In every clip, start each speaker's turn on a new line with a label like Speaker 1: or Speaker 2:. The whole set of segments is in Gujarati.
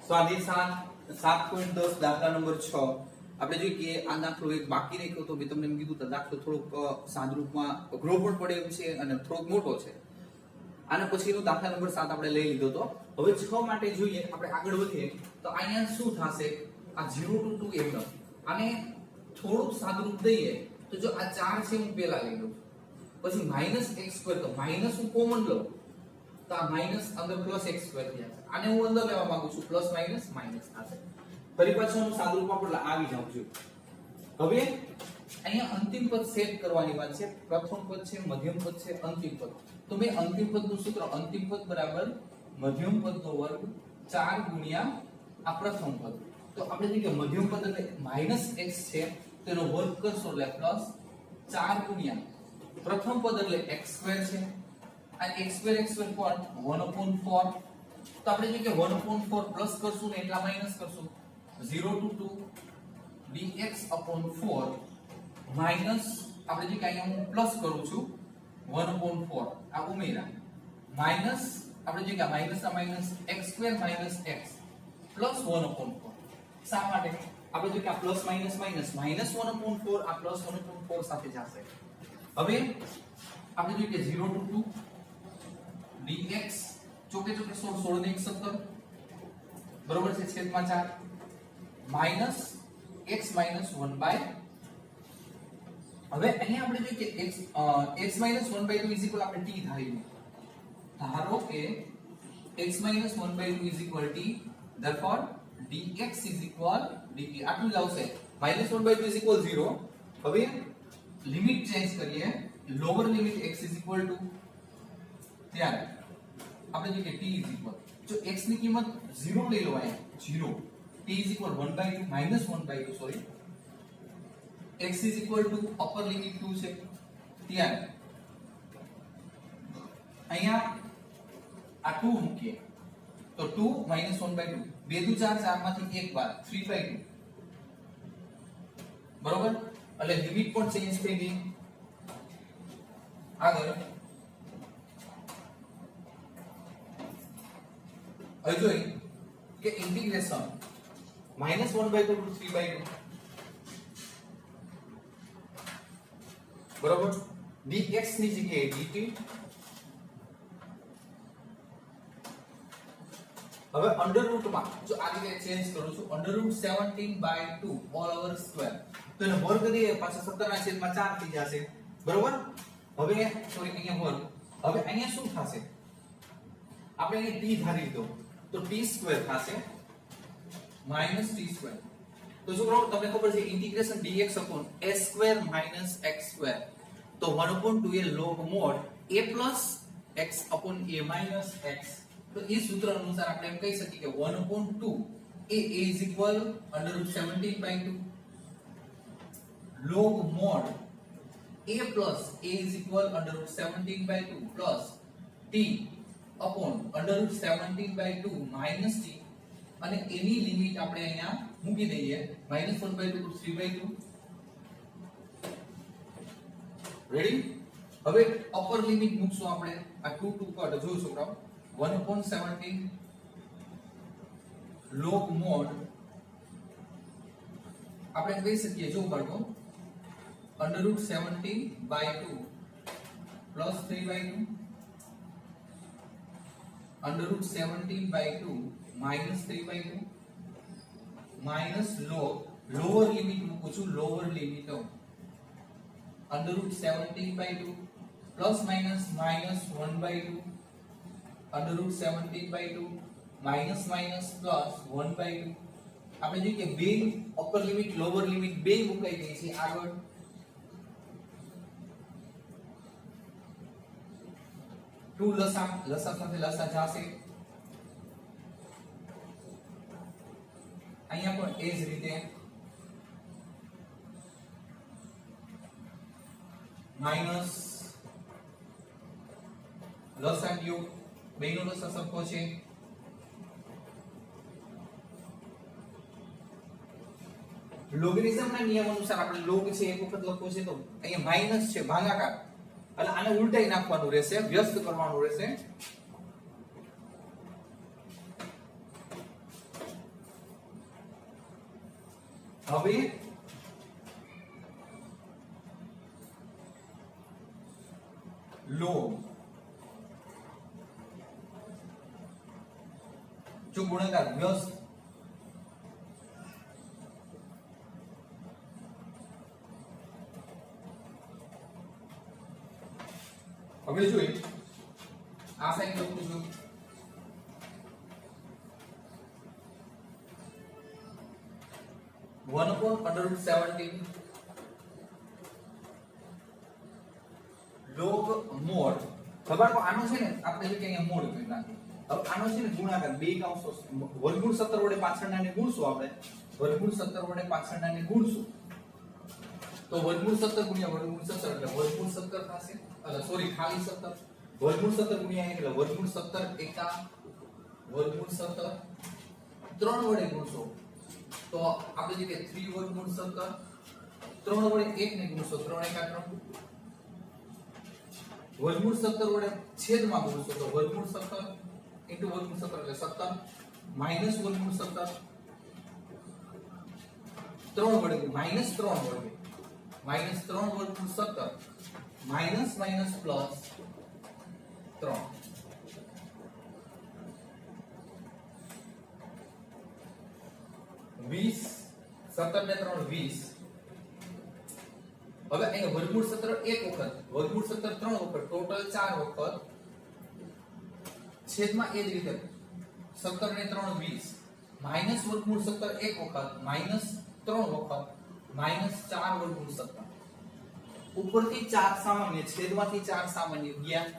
Speaker 1: સ્વાધ્યાય 7.10 દાખલા નંબર 6 આપણે જોઈએ કે આ દાખલો એક બાકી રાખ્યો તો મેં તમને એમ કીધું તો દાખલો થોડોક સાદરૂપમાં અઘરો પણ પડે એમ છે અને થોડોક મોટો છે. આના પછીનો દાખલા નંબર 7 આપણે લઈ લીધો તો હવે 6 માટે જોઈએ આપણે આગળ વધીએ તો અહીંયા શું થશે આ 0 to 2 એમ આને થોડુંક સાદરૂપ દઈએ તો જો આ 4 છે હું પહેલા લઈ લઉં પછી -x² તો માઈનસ હું કોમન લઉં તો આ માઈનસ અંદર +x² થશે આને હું અંદર લેવા માંગુ છું પ્લસ માઈનસ માઈનસ થશે ફરી પાછું હું સાદુરૂપમાં પણ આવી જાઉં છું. હવે અહીંયા અંતિમ પદ સેટ કરવાની વાત છે. પ્રથમ પદ છે, મધ્યમ પદ છે, અંતિમ પદ. તો મેં અંતિમ પદનું સૂત્ર અંતિમ પદ બરાબર મધ્યમ પદનો વર્ગ 4 ગુણ્યા આ પ્રથમ પદ. તો આપણે જે કે મધ્યમ પદ એટલે -x છે તેનો વર્ગ કરશો એટલે પ્લસ 4 ગુણ્યા પ્રથમ પદ એટલે x² છે આ x² કોણ 1/4. તો આપણે જે કે 1/4 પ્લસ કરશું ને એટલા માઈનસ કરશું 0 to 2 dx/4 માઈનસ આપણે જે કે અહીંયા હું પ્લસ કરું છું 1/4 આ ઉમેરા માઈનસ આપણે જે કે માઈનસ ના માઈનસ x² - x પ્લસ 1/4. શા માટે આપણે જે કે આ પ્લસ માઈનસ માઈનસ -1/4 આ પ્લસ 1/4 સાથે જશે. હવે આપણે જોઈએ કે 0 to 2 dx ચોકે ચોકે 16 ને 17 બરોબર છે છેદમાં 4 માઈનસ x - 1/. હવે અહીંયા આપણે જોઈએ કે x - 1/2 ઇઝ ઇક્વલ આપણે t ધારીએ ધારો કે x - 1/2 t therefore dx is equal dt આટલું જ આવશે -1/2 ઇઝ ઇક્વલ 0. હવે લિમિટ ચેન્જ કરીએ lower limit x is equal to ત્યારે આપણે જોઈએ કે t ઇઝ ઇક્વલ જો x ની કિંમત 0 લઈ લો અહીંયા 0 t is equal 1/2 -1/2 sorry x is equal to upper limit 2 છે ત્યારે અહીંયા આ 2 મૂકીએ તો 2 -1/2 2 દુ 4 4 માંથી 1 બાદ 3/2 બરોબર એટલે લિમિટ પણ ચેન્જ થઈ ગઈ. આગળ હવે જોઈએ કે ઇન્ટિગ્રેશન -1/2 to 3/2 બરોબર dx ની જગ્યાએ dt. હવે અંડરરૂટ માં જો આ જગ્યાએ ચેન્જ કરું છું √17/2 ઓલ ઓવર સ્ક્વેર તો એનો વર્ગ દઈએ પાછા 17/4 થઈ જશે બરોબર. હવે સોરી અહીંયા વર્ગ હવે અહીંયા શું થશે આપણે અહીં t ધારી દો તો t² થશે -t². તો શું કરો તમને ખબર છે ઇન્ટિગ્રેશન dx a² - x² તો 1/2 એ log mod a plus x upon a minus x. તો એ સૂત્ર અનુસાર આપણે એમ કહી શકીએ કે 1/2 a is equal √17/2 log mod a plus a is equal √17/2 plus t upon √17/2 minus t અને એની લિમિટ આપણે અહીંયા મૂકી દઈએ -1/2 to 3/2 રેડી. હવે અપર લિમિટ મૂકશું આપણે આ 2 કટ જોયું છોકરાઓ 1/17 log mod આપણે કહી શકીએ જો બાળકો √17/2 plus 3/2 √17/2 minus 3/2 minus log lower limit મૂકું છું lower limit √17/2 plus minus -1/2 √17/2 minus minus plus 1/2 આપણે જોઈએ કે બે અપર લિમિટ લોઅર લિમિટ બે મુકાઈ ગઈ છે. આગળ ટુ લસા સાથે લસા જશે અહીંયા પણ એ જ રીતે માઈનસ લસા ગયો બેનો લસા સરખો છે લોગરિધમ ના નિયમ અનુસાર આપણે લોગ છે એક વખત લખવો છે તો અહીંયા માઈનસ છે ભાગાકાર એટલે આને ઉલટાઈ નાખવાનું રહેશે વ્યસ્ત કરવાનું રહેશે હવે લોગ જો ગુણાકાર વ્યસ્ત હવે જોઈએ આ સાઈડ લખું છું 1/√17 log mod ખબર કો આનો છે ને આપણે જે કે અહીંયા મોડ કરી નાખી હવે આનો છે ને ગુણાકાર બે કૌંસો વર્ગમૂળ 17 વડે પાછળના ને ગુણશું આપણે વર્ગમૂળ 17 વડે પાછળના ને ગુણશું તો વર્ગમૂળ 17 ગુણ્યા વર્ગમૂળ 17 એટલે વર્ગમૂળ 17 થશે એટલે સોરી ખાલી 17 વર્ગમૂળ 17 ગુણ્યા એટલે વર્ગમૂળ 17 એકા વર્ગમૂળ 17 3 વડે ગુણશો તો આપણે જે કે 3 વર્ગમૂળ 17 3 વડે 1 ને ગુણશો 3 એકા 3 વર્ગમૂળ 17 વડે છેદમાં ગુણશો તો વર્ગમૂળ 17 ઇન્ટુ વર્ગમૂળ 17 એટલે 17 માઈનસ વર્ગમૂળ 17 3 વડે માઈનસ 3 વડે માઈનસ 3 વર્ગમૂળ 17 માઈનસ માઈનસ પ્લસ 3 20 17 ને 3 20 હવે અહીં વર્ગમૂળ 17 એક વખત વર્ગમૂળ 17 3 વખત ટોટલ 4 વખત છેદમાં એ જ રીતે 17 ને 3 20 માઈનસ વર્ગમૂળ 17 એક વખત માઈનસ 3 વખત માઈનસ 4 વર્ગમૂળ 17 ઉપરથી 4 સામાન્ય છેદમાંથી 4 સામાન્ય ગયા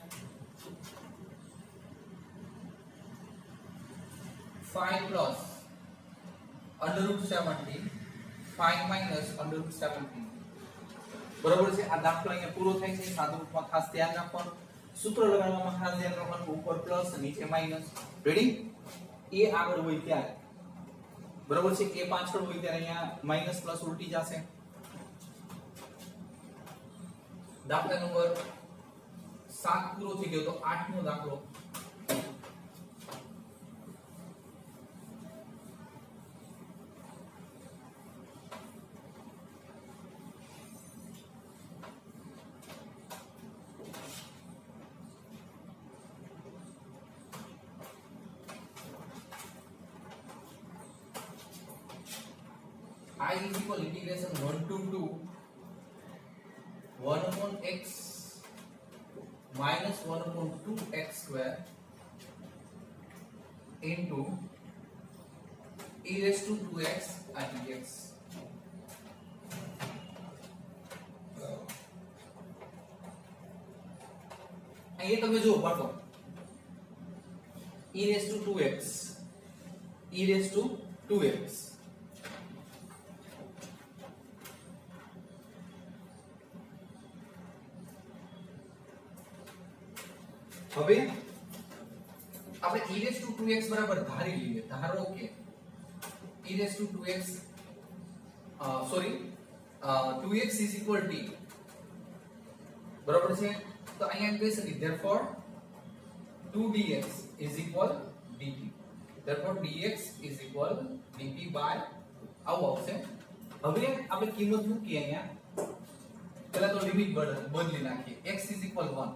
Speaker 1: 5 પ્લસ √17 5 માઈનસ √17 બરાબર છે આ દાખલો અહીંયા પૂરો થાય છે સાદુ રૂપમાં ખાસ ધ્યાન રાખવાનું સૂત્ર લગાડવામાં ખાસ ધ્યાન રાખવાનું ઉપર પ્લસ નીચે માઈનસ રેડી એ આગળ હોય ત્યારે બરાબર છે એ પાછળ હોય ત્યારે અહીંયા માઈનસ પ્લસ ઉલટી જશે દાખલા નંબર 7 પૂરો થઈ ગયો તો 8મો દાખલો I is equal integration 1 to 2 1 upon x minus 1 upon 2x square into e raised to 2x dx. ये તમે જો પાડો e raised to 2x e raised to 2x હવે આપણે e raised to 2x બરાબર ધારી લઈએ ધારો કે e raised to 2x sorry 2x is equal t બરાબર છે તો અહીંયા કહી શકીએ therefore 2dx is equal dt therefore dx is equal dt by આવું આવશે હવે આપણે કિંમત મૂકીએ અહીંયા પહેલા તો લિમિટ બદલી નાખીએ x is equal 1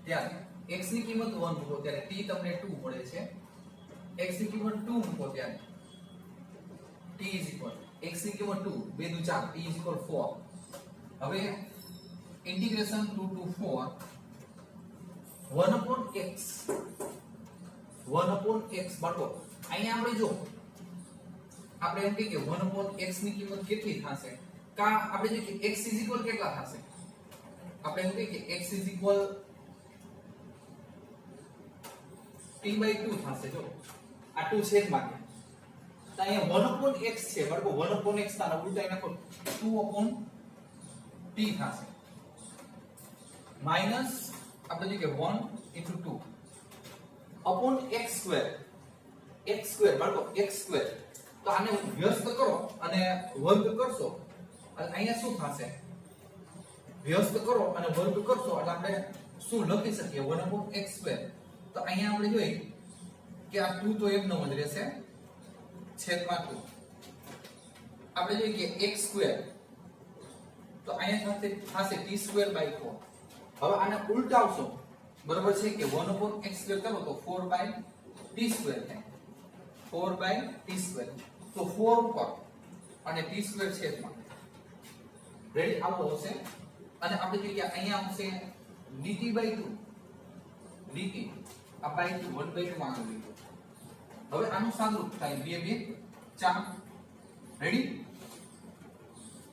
Speaker 1: ત્યારે x ની કિંમત 1 મૂકો ત્યારે t તમને 2 મળે છે x ની કિંમત 2 મૂકો ત્યારે t is equal x ની કિંમત 2 2 2 4 t is equal 4 હવે integration 2 to 4 1 upon x બાળકો અહીંયા આપણે જો આપણે એમ કહીએ કે 1 upon x ની કિંમત કેટલી થશે કા આપણે જે કે x is equal કેટલા થશે આપણે એમ કહીએ કે x is equal t/2 થશે જો આ 2 છેદમાં કે તો અહીંયા 1 upon x છે બરાબર 1 upon x ના ઉલટા નાખો 2 upon t થશે માઈનસ આપણે જે કે 1 into 2 upon x square બરાબર x square તો આને વ્યસ્ત કરો અને વર્ગ કરશો એટલે અહીંયા શું થશે વ્યસ્ત કરો અને વર્ગ કરશો એટલે આપણે શું લખી શકીએ 1 upon x square તો અહીંયા આપણે જોઈએ કે આ 2 તો એક નો જ રહેશે છેદમાં 2 આપણે જોઈએ કે x સ્ક્વેર તો અહીંયા થશે t²/4. હવે આને ઉલટાવશો બરોબર છે કે 1/x² કરો તો 4/t² થાય 4/t². તો 4 ઉપર અને t² છેદમાં રેડી આવો હશે. અને આપણે જોઈએ કે અહીંયા આવશે dt/2 dt આ બાય 2 1/2 માં આવી ગયું. હવે આનું સાદુરૂપ થાય 2 2 4 રેડી.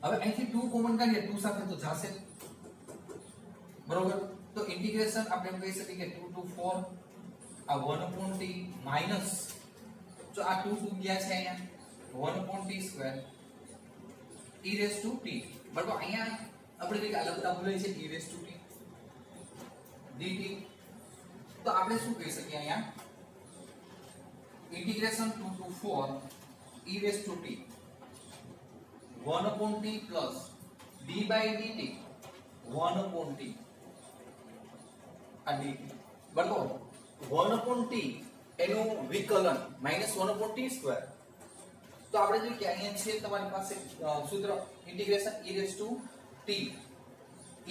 Speaker 1: હવે અહીંથી 2 કોમન કાઢીએ 2 સાથે તો જશે બરોબર. તો ઇન્ટિગ્રેશન આપણે એમ કહી શકીએ કે 2 to 4 આ 1/t માઈનસ જો આ 2 2 ગયા છે અહીંયા 1/t² e⁻t બરાબર. અહીંયા આપણે જે અલગતા ભૂલાઈ છે e⁻t dt. તો આપણે શું કહી શકીએ અહીંયા integration 2 to 4 e⁻t 1/t plus d/dt 1/t આ dt બરાબર. 1/t એનું વિકલન -1/t². તો આપણે જોઈએ કે અહીંયા છે તમારી પાસે સૂત્ર integration e⁻t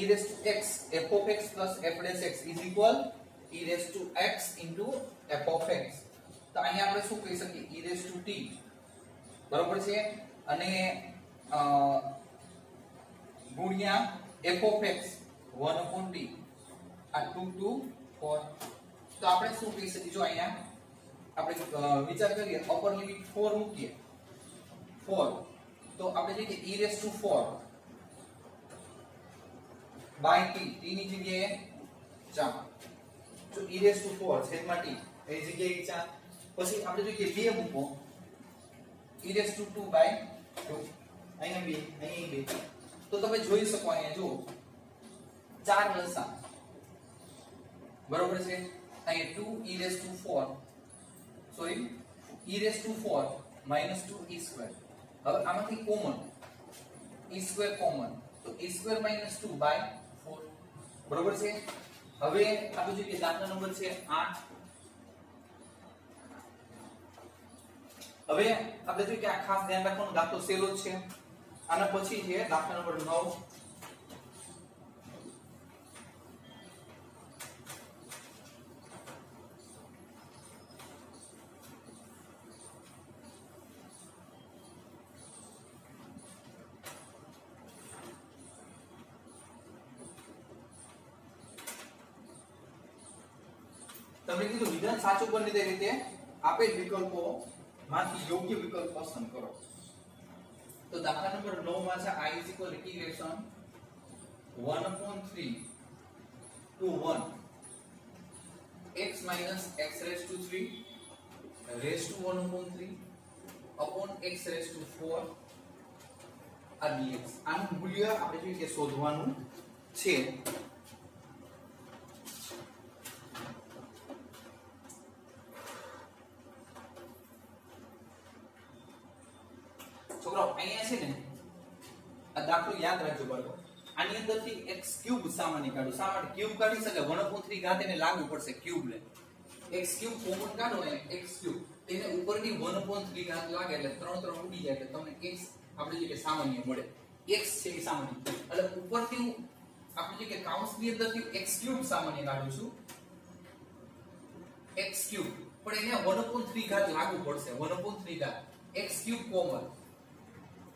Speaker 1: e⁻x f(x) plus f'(x) is equal e⁻x into f(x). તો અહીંયા આપણે શું કહી શકીએ e⁻t બરોબર છે અને ગુણ્યા f(x) 1/t આ 2 to 4. તો આપણે શું કહી શકીએ જો અહીંયા આપણે વિચાર કરીએ અપર લિમિટ 4 મૂકીએ 4 તો આપણે જોઈએ કે e⁻4 by t t ની જગ્યાએ 4 તો e⁻4 છેદમાં t એની જગ્યાએ 4. પછી આપણે જોઈએ કે 2 મૂકો e⁻2 by 2 અહીંયા 2 તો તમે જોઈ શકો અહીંયા જો 4 લસા બરોબર છે. અહીંયા 2 e⁻4 સોરી e⁻4 -2 e². હવે આમાંથી કોમન e² કોમન તો e² - 2/4 બરોબર છે. હવે આપણે જોઈએ કે દાખલા નંબર છે 8. હવે આપણે જોઈએ કે આ ખાસ ધ્યાન રાખવાનું દાખલો સહેલો જ છે. આના પછી છે દાખલા નંબર 9. તમને કીધું વિધાન સાચું બને તે રીતે આપેલ વિકલ્પો માંથી યોગ્ય વિકલ્પ પસંદ કરો. તો દાખલા નંબર 9 માં છે i integration 1/3 to 1 x minus x raised to 3 raised to 1/3 upon x raised to 4 આ dx. આનું મૂલ્ય આપણે જોઈએ કે શોધવાનું છે. છોકરાઓ અહીંયા છે ને આ દાખલો યાદ રાખજો બાળકો. આની અંદરથી x³ સામાન્ય કાઢો. શા માટે ક્યુબ કાઢી શકે 1/3 ઘાત એને લાગુ પડશે ક્યુબ લે x³ કોમન કાઢો ને x³ તેને ઉપરની 1/3 ઘાત લાગે એટલે 3 3 ઉડી જાય એટલે તમને x આપણે જે કે સામાન્ય મળે. x છે એ સામાન્ય એટલે ઉપરથી હું આપણે જે કે કૌંસની અંદરથી x³ સામાન્ય કાઢું છું x³ પણ એને 1/3 ઘાત લાગુ પડશે 1/3 ઘાત x³ કોમન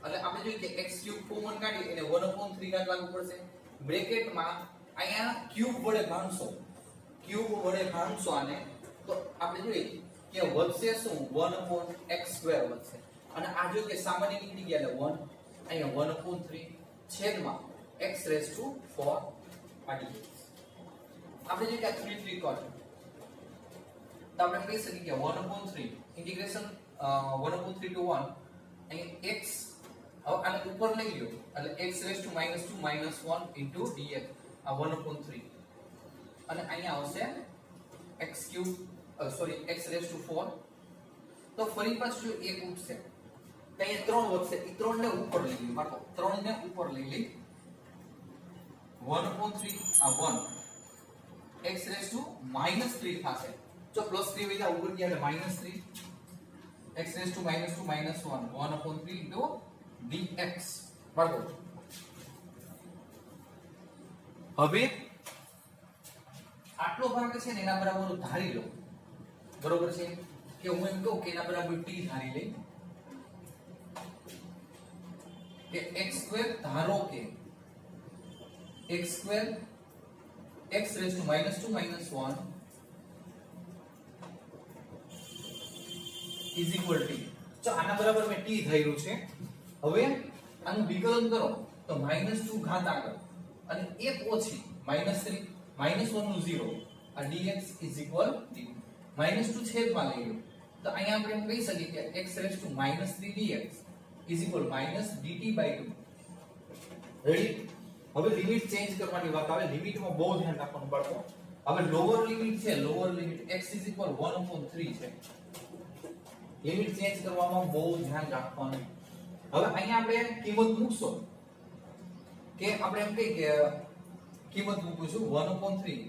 Speaker 1: એટલે આપણે જોઈએ કે x³ કોમન કાઢી એને 1/3 ઘાત લાગુ પડશે. બ્રેકેટમાં અહીંયા ક્યુબ વડે ભાંગશો આને તો આપણે જોઈએ કે વધશે શું 1/x² વધશે અને આ જો કે સામાન્ય નીકળી ગયા એટલે 1 અહીંયા 1/3 છેદમાં x raised to 4 પાડી આપણે જે કે 3 3 કટ તો આપણે કહી શકીએ કે 1/3 ઇન્ટિગ્રેશન 1/3 to 1 અહીં x હવે આને ઉપર લઈ લો એટલે x raised to -2 -1 into dx આ 1/3 અને અહીંયા આવશે x³ sorry x raised to 4 તો ફરી પાછું એક ઉઠશે તો અહીંયા 3 વધશે એ 3 ને ઉપર લઈ લો બાળકો 3 ને ઉપર લઈ લે 1/3 આ 1 x raised to -3 થશે જો +3 વૈજા ઉપર ગયા એટલે -3 x raised to -2 -1 1/3 into dx બરાબર. હવે આટલો ભાગ છે ને એના બરાબર ધારી લો, બરોબર છે, કે હું એમ કહું કે એના બરાબર t ધારી લઈ કે x² ધારો કે x² x raised to -2 - 1 is equal to, જો આના બરાબર મેં t ધાર્યું છે. હવે આનું વિકલન કરો તો -2 ઘાત આગળ અને 1 ઓછી -3 -1 નું 0 આ dx is equal to -2 છેદમાં લઈ લો તો અહીંયા આપણે એમ કહી શકીએ કે x raised to -3 dx is equal -dt/2. Ready. હવે લિમિટ ચેન્જ કરવાની વાત આવે, લિમિટમાં બહુ ધ્યાન રાખવાનું બાળકો. હવે લોઅર લિમિટ છે, lower limit x is equal 1/3 છે. લિમિટ ચેન્જ કરવામાં બહુ ધ્યાન રાખવાનું. હવે અહીંયા આપણે કિંમત મૂકશો કે આપણે એમ કહીએ કે કિંમત મૂકું છું 1/3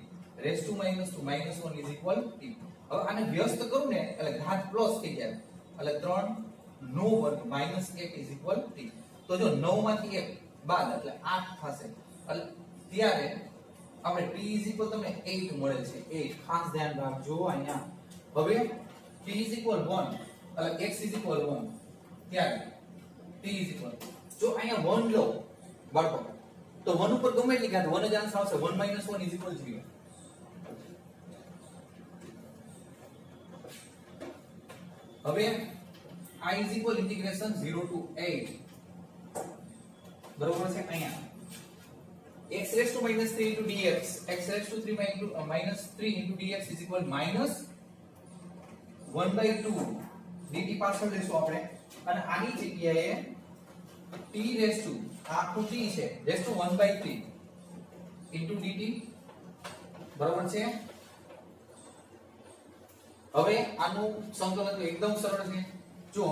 Speaker 1: raised to -2 -1 is equal t. હવે આને વ્યસ્ત કરું ને એટલે ઘાત પ્લસ થઈ જાય એટલે 3 નો વર્ગ -1 is equal t. તો જો 9 માંથી 1 બાદ એટલે 8 થશે. એટલે ત્યારે આપણે t is equal તમને 8 મળે છે. 8 ખાસ ધ્યાન રાખજો અહીંયા. હવે t is equal 1 એટલે x is equal 1 ત્યારે t is equal, જો અહીંયા 1 લો બાળકો તો 1 ઉપર ગમે એટલી ઘાત 1 જ આન્સર આવશે. 1 - 1 is equal 0. હવે I is equal integration 0 to 8 બરોબર છે. અહીંયા x raised to -3 into dx, x raised to 3 -3 into dx is equal -1/2 dt પાછળ લેશું આપણે અને આની જગ્યાએ t raised to આખું t છે raised to 1/3 into dt બરોબર છે. હવે આનું સંકલન તો એકદમ સરળ છે. જો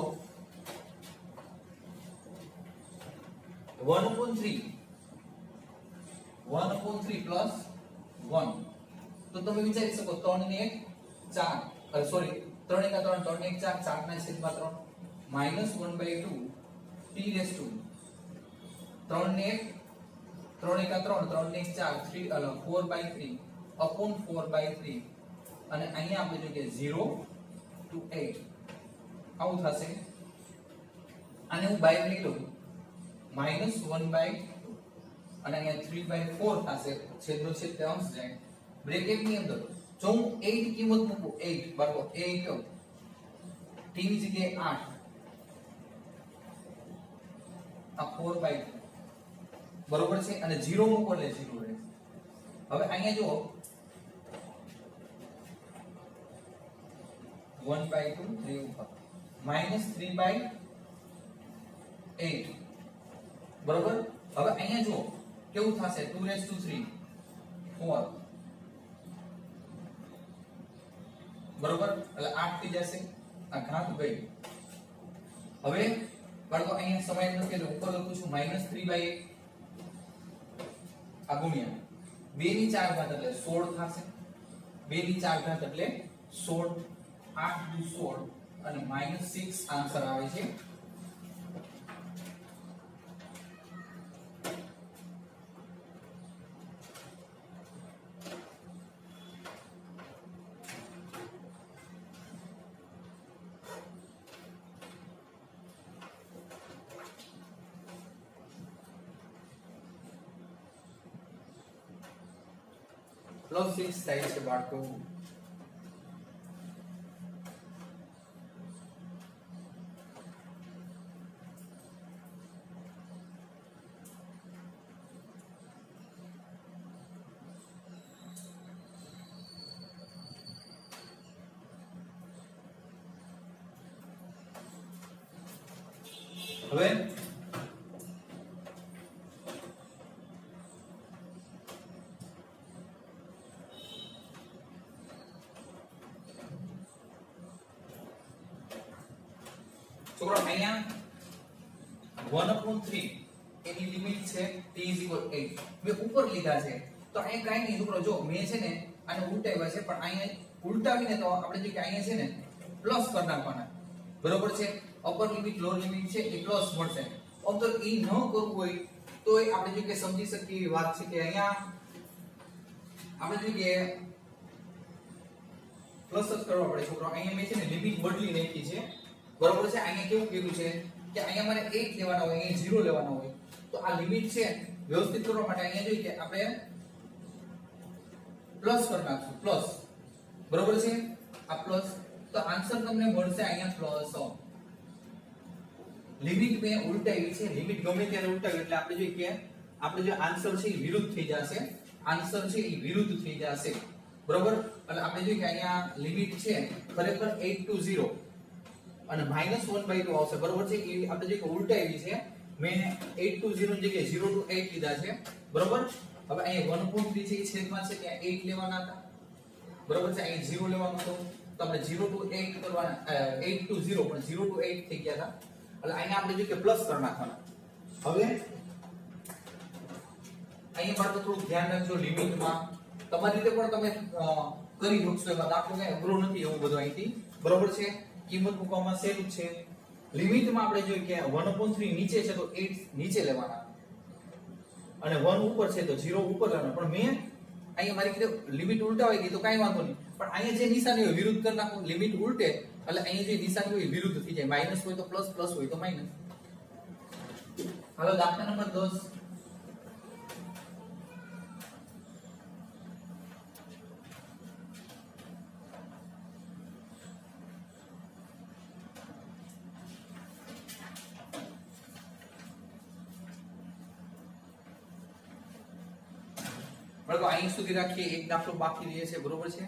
Speaker 1: 1/3 plus 1 તો તમે વિચારી શકો 3 ને 1 4 સોરી 3 * 3 3 ને 1 4 4 ના છેદમાં 3 -1/2 t raised to 3 ને 1 3 * 3 3 ને 1 4 3 4/3 upon 4/3 અને અહીંયા આપણે જોઈએ 0 to 8 આવું થશે. આને હું બાય લઈ લઉં -1/2 અને અહીંયા 3/4 થશે. છેદનો છેદ તે અંશ જાય. બ્રેકેટ ની અંદર જો હું 8 કિંમત મૂકું 8 બરાબર 8 t ની જગ્યાએ 8 આ 4/2 બરોબર છે અને 0 મૂકો એટલે 0 રહે. હવે અહીંયા જો 1/2 3 ઉપર -3/8 બરોબર. હવે અહીંયા જો કેવું થશે 2 raised to 3 4 બરોબર એટલે 8 થઈ જશે. આ ઘાત ગઈ. હવે બાળકો અહીંયા સમય લખી દો ઉપર લખું છું -3/8 આ ગુણ્યા 2 ની 4 ઘાત એટલે 16 થશે. 2 ની 4 ઘાત એટલે 16 8 * 16 અને -6 આન્સર આવે છે. +6 થાય છે બાળકો. હવે છોકરો અહીંયા 1/3 એની લિમિટ છે t = 8 મેં ઉપર લીધા છે તો અહીંયા કાઈ નહીં છોકરો. જો મેં છે ને આને ઉલટાવ્યા છે પણ અહીંયા ઉલટાવીને તો આપણે જે કે અહીંયા છે ને પ્લસ કરી નાખવાના બરોબર છે. અપર લિમિટ લોઅર લિમિટ છે એ પ્લસ મળશે આમ તો ઈ ન કરવું હોય તો આપણે જો કે સમજી શકીએ એવી વાત છે કે અહીંયા આપણે જો કે પ્લસ જ કરવા પડે છોકરો. અહીંયા મેં છે ને લિમિટ બદલી નાખી છે, બરોબર છે. અહીંયા કેવું કીધું છે કે અહીંયા મારે 8 લેવાના હોય, અહીંયા 0 લેવાના હોય. તો આ લિમિટ છે વ્યવસ્થિત કરવા માટે અહીંયા જોઈએ કે આપણે પ્લસ કરી નાખશું, પ્લસ, બરોબર છે. આ પ્લસ, તો આન્સર તમને મળશે અહીંયા પ્લસ. લિમિટ મેં ઉલટાવી છે, લિમિટ ગમે ત્યારે ઉલટાવી એટલે આપણે જોઈએ કે આપણે જે આન્સર છે એ વિરુદ્ધ થઈ જશે, આન્સર છે એ વિરુદ્ધ થઈ જશે, બરોબર. એટલે આપણે જોઈએ કે અહીંયા લિમિટ છે ખરેખર 8 to 0 અને -1/2 આવશે, બરોબર છે. એ આપણે જે ઉલટાવી છે, મેં 8 to 0 ની જગ્યાએ 0 to 8 લીધા છે, બરોબર. હવે અહીંયા 1.3 છે એ છેદમાં છે ત્યાં 8 લેવાના હતા, બરોબર છે. અહીં 0 લેવાનું હતું તો આપણે 0 to 8 કરવાના, 8 to 0 પણ 0 to 8 થઈ ગયા હતા. એટલે અહીંયા આપણે જો કે પ્લસ કરી નાખવાના. હવે અહીંયા બાળકો થોડું ધ્યાન રાખજો, લિમિટમાં તમારી રીતે પણ તમે કરી શકશો, એમાં દાખલો કઈ અઘરો નથી એવું બધું અહીંથી, બરોબર છે. કિંમત મૂકવામાં સહેલું છે. લિમિટમાં આપણે જોઈએ કે 1/3 નીચે છે તો 8 નીચે લેવાના અને 1 ઉપર છે તો 0 ઉપર લેવાના. પણ મેં અહીંયા મારી રીતે લિમિટ ઉલટાવી ગઈ તો કાઈ વાંધો નહીં, પણ અહીંયા જે નિશાની હોય વિરુદ્ધ કરી નાખો. લિમિટ ઉલટે એટલે અહીંયા જે નિશાની હોય વિરુદ્ધ થઈ જાય, માઈનસ હોય તો પ્લસ, પ્લસ હોય તો માઈનસ. હાલો દાખલા નંબર 10. બરાબર, અહીં સુધી રાખીએ. એક દાખલો બાકી રહે છે, બરોબર છે.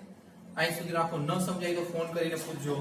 Speaker 1: અહીં સુધી રાખો. ન સમજાય તો ફોન કરીને પૂછજો.